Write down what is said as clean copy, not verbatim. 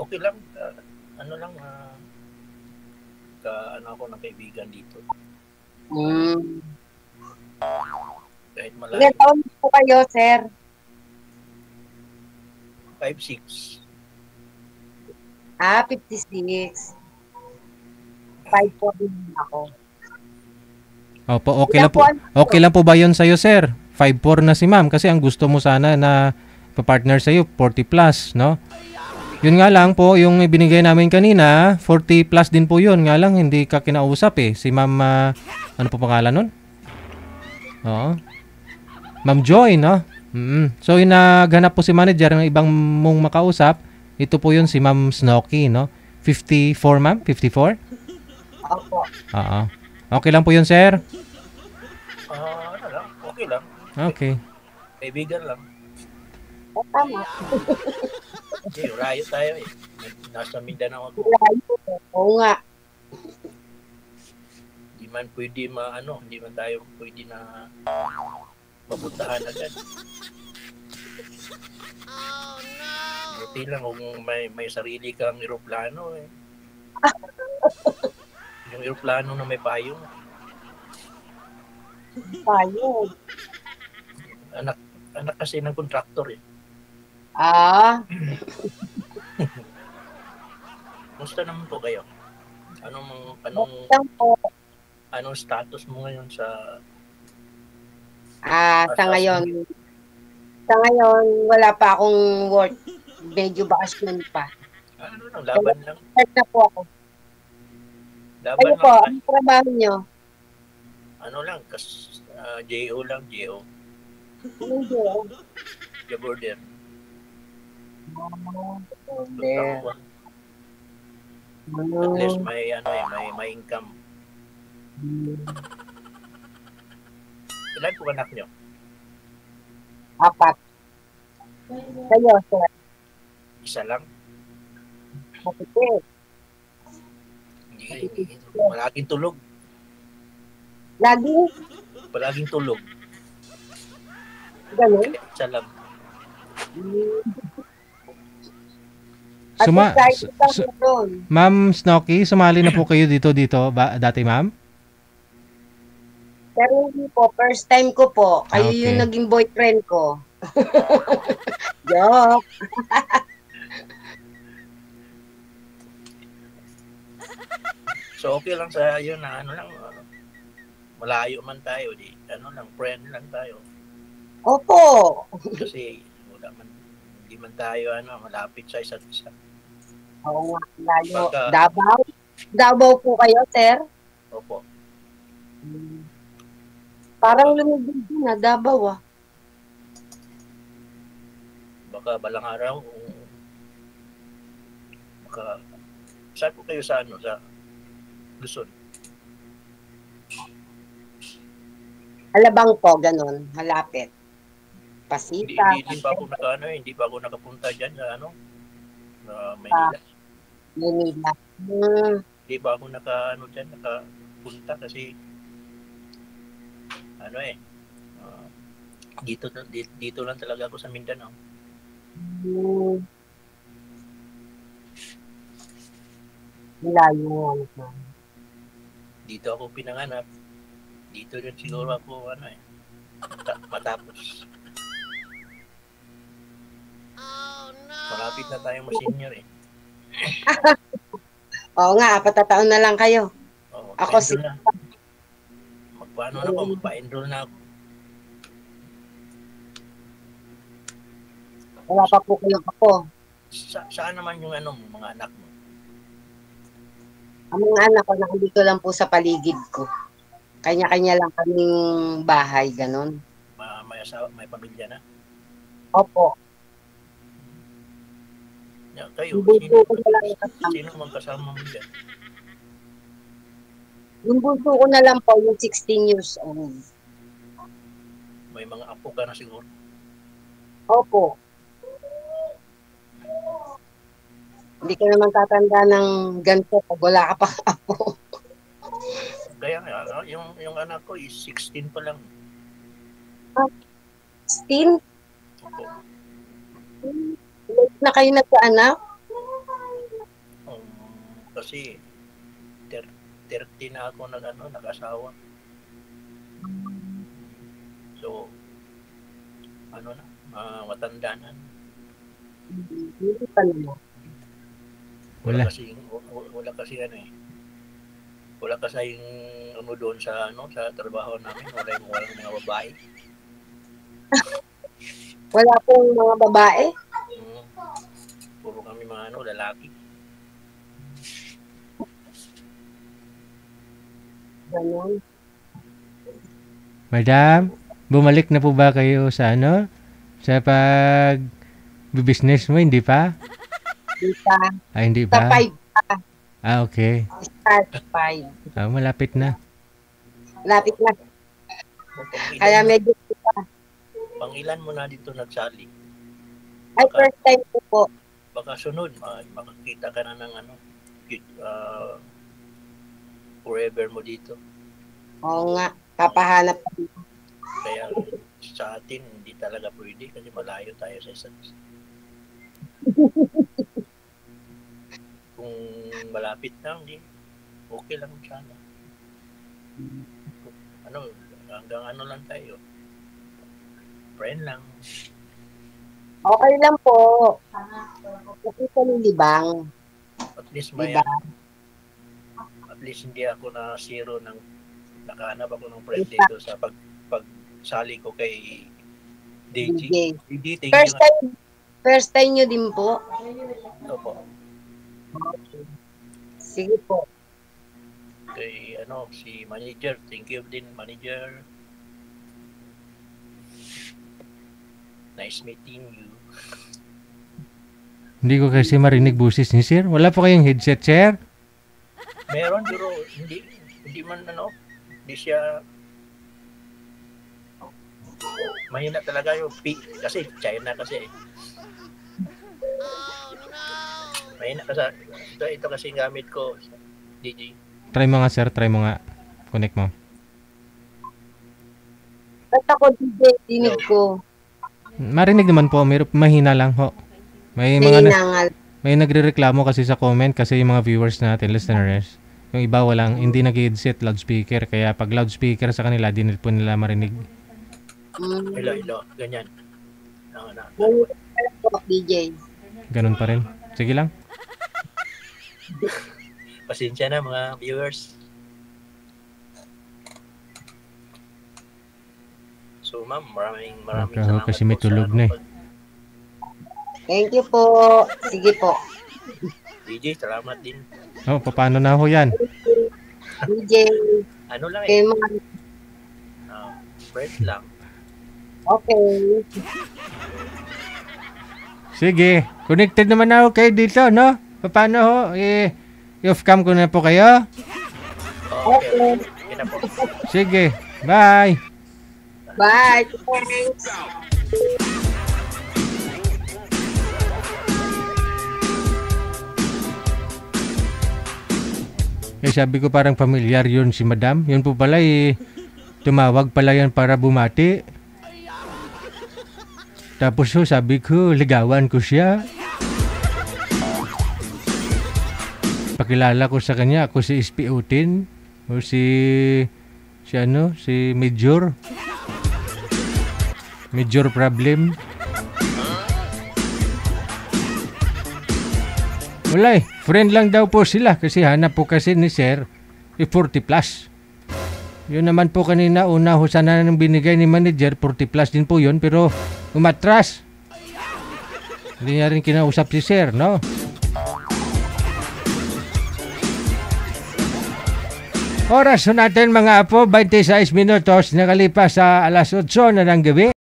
okay lang. Ano lang, ano ako ng kaibigan dito. Kahit malayo. Ilan taon po kayo, sir? 5'6". 56. 5'4" din ako. Opo, okay lang po ba yun sa'yo, sir? 5'4" na si ma'am kasi ang gusto mo sana na pa-partner sa'yo, 40 plus, no? Yun nga lang po, yung ibinigay namin kanina, 40 plus din po yun. Nga lang, hindi ka kinausap eh. Si ma'am, ano po pangalan nun? Oo. Ma'am Joy, no? So, yung naghanap po si manager ng ibang mong makausap, ito po yun si Ma'am Snooki, no? 54, ma'am? 54? Opo. Oo. Okay lang po yun, sir? Ano lang, okay lang. Okay. Kaibigan lang. Tama. Rayo tayo eh. Nasa Mindanao ako. Oo nga. Hindi man pwede hindi man tayo pwede na mapuntahan agad. Oh no! Buti lang kung may sarili kang eroplano eh. Yung eroplano na may payong. Payong? Anak kasi ng kontraktor eh. Musta naman po kayo? Anong status mo ngayon sa sa ngayon wala pa akong work. Medyo bakasyon pa. Laban lang. Start na po ako. Laban po, ang trabaho nyo? Ano lang, JO lang, JO. Anong JO? The border. At least may income. Ilan po anak nyo? 4. Kayo, sir? Isa lang? Kapitid. Palaging tulog. Palaging tulog. Ganun? Isa lang. Ma'am Snooki, sumali na po kayo dito dati, ma'am? Pero hindi po, first time ko po. Kayo yung naging boyfriend ko. Joke. So okay lang sa yun na malayo man tayo, friend lang tayo. Opo. Kasi hindi man tayo malapit sa isa't isa. Oo, layo. Davao po kayo, sir? Opo. Parang lumibig din Davao Baka balang araw saan po kayo sa Luzon? Alabang po, ganun, malapit. Pasita. Hindi pa ako hindi pa ako nakapunta diyan sa Maynila. Manila. Hindi pa ako nakapunta kasi dito lang talaga ako sa Mindanao. Layo. Dito ako pinanganak. Dito rin siguro ako matapos. Oh no. Malapit na tayong ma-senior eh. Oo nga, 4 taon na lang kayo. Ako magpa-enroll na ako. Wala pa po kayo ako. Saan naman yung mga anak mo? Ang mga anak ko nandito lang po sa paligid ko. Kanya-kanya lang kaming bahay, ganun. May pamilya na? Opo. Kayo, sino mang kasama mo dyan? Yung bunso ko na lang po, yung 16 years old. May mga apo ka na siguro? Opo. Hindi ka naman tatanda ng ganito pag wala ka pang apo. Kaya yung anak ko is 16 pa lang. 16? Late na kayo nagkaanak? kasi 30 na ako nag-asawa. So, matanda na. Hindi pa naman. Wala. Wala kasi wala kasi doon sa sa trabaho namin, walang mga babae. Wala pong mga babae. Puro kami mga lalaki. Ganun. Madam, bumalik na po ba kayo sa sa business mo, hindi pa? Isa. Hindi Sa pa? 5. Okay. Start 5. Malapit na. Lapit na. Kaya medyo Pangilan mo na dito nagsali. ay first time ko po. Baka sunod, makakita ka na ng forever mo dito. Oo nga. Papahanap. Kaya sa atin, hindi talaga pwede kasi malayo tayo sa isa't isa. Kung malapit lang, okay lang sana. Hanggang lang tayo. Friend lang. Okay lang po. Kasi sa nilibang. At least Diba? At least hindi ako na zero ng nakahanap ako ng friend dito sa pagsali ko kay DJ. DJ, thank you. First time nyo din po? Opo. Sige po. Kay si manager, thank you din manager. Nice meeting you. Hindi ko kasi marinig boses ni sir. Wala po kayong headset, sir? Meron pero hindi man hindi siya mahina talaga yung kasi China kasi. Mahina kasi ito kasi gamit ko DJ. Try mo nga, sir. Try mo nga. Connect mo. Basta ko DJ, dinig ko. Marinig naman po. Mahina lang ho. May nagrereklamo kasi sa comment kasi yung mga viewers natin, listeners. Yung iba hindi nag-headset, loudspeaker. Kaya pag loudspeaker sa kanila, di po nila marinig. Hello, ganyan. DJ. Ganun pa rin. Sige lang. Pasensya na mga viewers. So ma'am, maraming salamat kasi may tulog na eh. Thank you po. Sige po. DJ, salamat din. Paano na ho yan? DJ. Lang Okay, friend lang. Okay. Sige. Connected naman ako kayo dito, no? Paano ho? I-off-cam ko na po kayo? Okay. Okay na po. Sige. Bye. Bye. Thanks. Sabi ko parang familiar yun si madam. Yun po pala tumawag pala yan para bumati. Tapos sabi ko, ligawan ko siya. Pakilala ko sa kanya, ako si Ispiutin. O si Major. Major problem. Wala friend lang daw po sila kasi hanap po kasi ni sir 40 plus. Yun naman po kanina, una ho sana nang binigay ni manager, 40 plus din po yun pero umatras. Hindi niya rin kinausap si sir, no? Oras natin mga apo, 26 minutos nakalipas sa alas 8 na ng gabi.